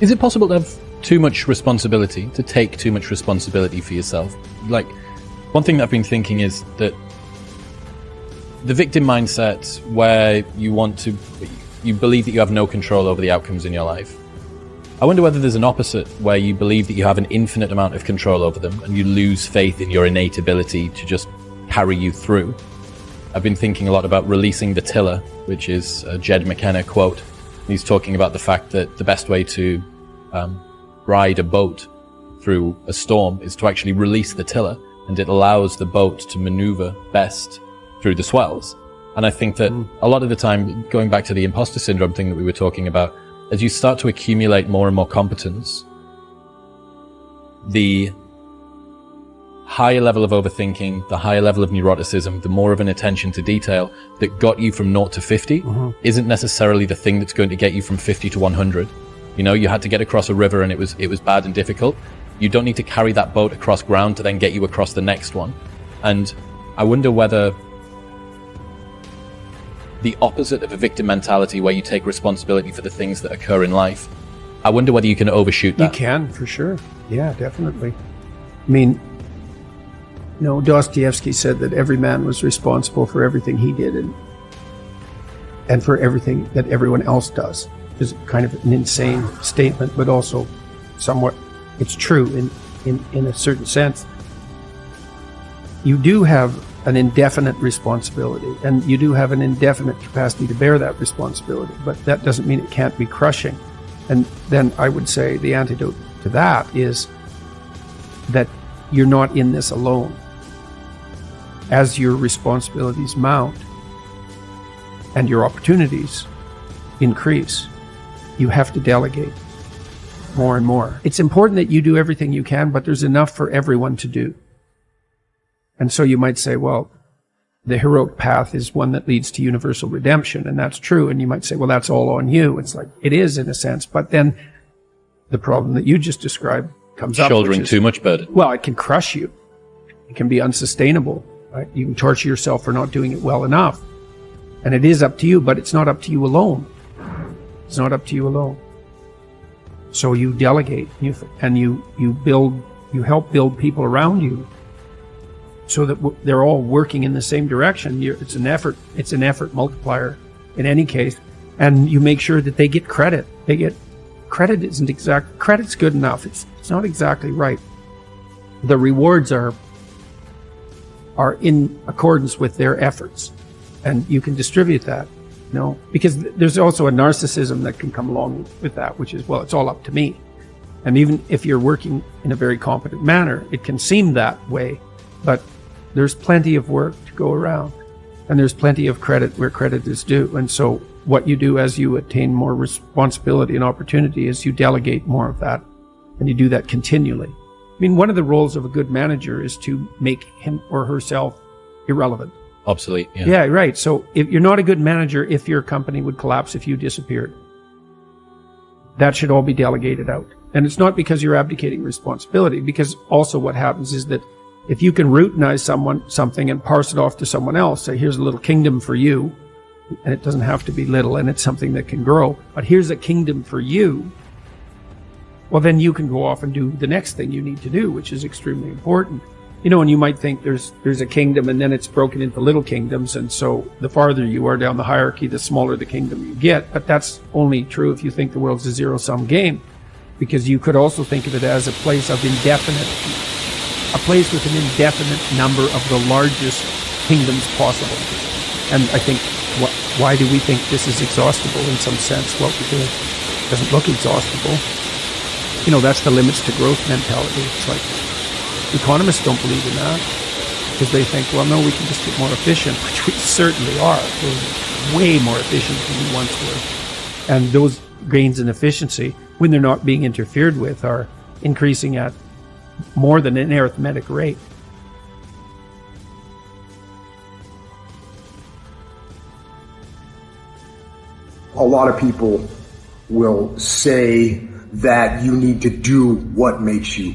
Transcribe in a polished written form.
Is it possible to have too much responsibility, to take too much responsibility for yourself? Like, one thing that I've been thinking is that the victim mindset, where you believe that you have no control over the outcomes in your life. I wonder whether there's an opposite, where you believe that you have an infinite amount of control over them and you lose faith in your innate ability to just carry you through. I've been thinking a lot about releasing the tiller, which is a Jed McKenna quote. He's talking about the fact that the best way to ride a boat through a storm is to actually release the tiller, and it allows the boat to maneuver best through the swells. And I think that a lot of the time, going back to the imposter syndrome thing that we were talking about, as you start to accumulate more and more competence, the higher level of overthinking, the higher level of neuroticism, the more of an attention to detail that got you from 0 to 50 isn't necessarily the thing that's going to get you from 50 to 100. You know, you had to get across a river and it was bad and difficult. You don't need to carry that boat across ground to then get you across the next one. And I wonder whether the opposite of a victim mentality, where you take responsibility for the things that occur in life, I wonder whether you can overshoot that. You can, for sure. Yeah, definitely. I mean, Dostoevsky said that every man was responsible for everything he did and for everything that everyone else does. It's kind of an insane statement, but also somewhat it's true in a certain sense. You do have an indefinite responsibility, and you do have an indefinite capacity to bear that responsibility, but that doesn't mean it can't be crushing. And then I would say the antidote to that is that you're not in this alone. As your responsibilities mount and your opportunities increase, you have to delegate more and more. It's important that you do everything you can, but there's enough for everyone to do. And so you might say, well, the heroic path is one that leads to universal redemption, and that's true. And you might say, well, that's all on you. It's like, it is in a sense, but then the problem that you just described comes up. Shouldering too much burden. Well, it can crush you. It can be unsustainable, right? You can torture yourself for not doing it well enough. And it is up to you, but it's not up to you alone. It's not up to you alone. So you delegate, and you help build people around you, so that they're all working in the same direction. It's an effort multiplier in any case. And you make sure that they get credit. Credit's good enough. It's not exactly right. The rewards are in accordance with their efforts. And you can distribute that, because there's also a narcissism that can come along with that, which is, well, it's all up to me. And even if you're working in a very competent manner, it can seem that way, but there's plenty of work to go around, and there's plenty of credit where credit is due. And so what you do as you attain more responsibility and opportunity is you delegate more of that, and you do that continually. I mean, one of the roles of a good manager is to make him or herself irrelevant. Obsolete, yeah. Yeah, right. So if you're not a good manager, if your company would collapse if you disappeared, that should all be delegated out. And it's not because you're abdicating responsibility, because also what happens is that if you can routinize something and parse it off to someone else, say, here's a little kingdom for you, and it doesn't have to be little, and it's something that can grow, but here's a kingdom for you, well, then you can go off and do the next thing you need to do, which is extremely important. And you might think there's a kingdom, and then it's broken into little kingdoms, and so the farther you are down the hierarchy, the smaller the kingdom you get. But that's only true if you think the world's a zero-sum game, because you could also think of it as a place with an indefinite number of the largest kingdoms possible. And I think, why do we think this is exhaustible in some sense? Well, because it doesn't look exhaustible. That's the limits to growth mentality. It's like, economists don't believe in that, because they think, well, no, we can just get more efficient, which we certainly are. We're way more efficient than we once were. And those gains in efficiency, when they're not being interfered with, are increasing at more than an arithmetic rate. A lot of people will say that you need to do what makes you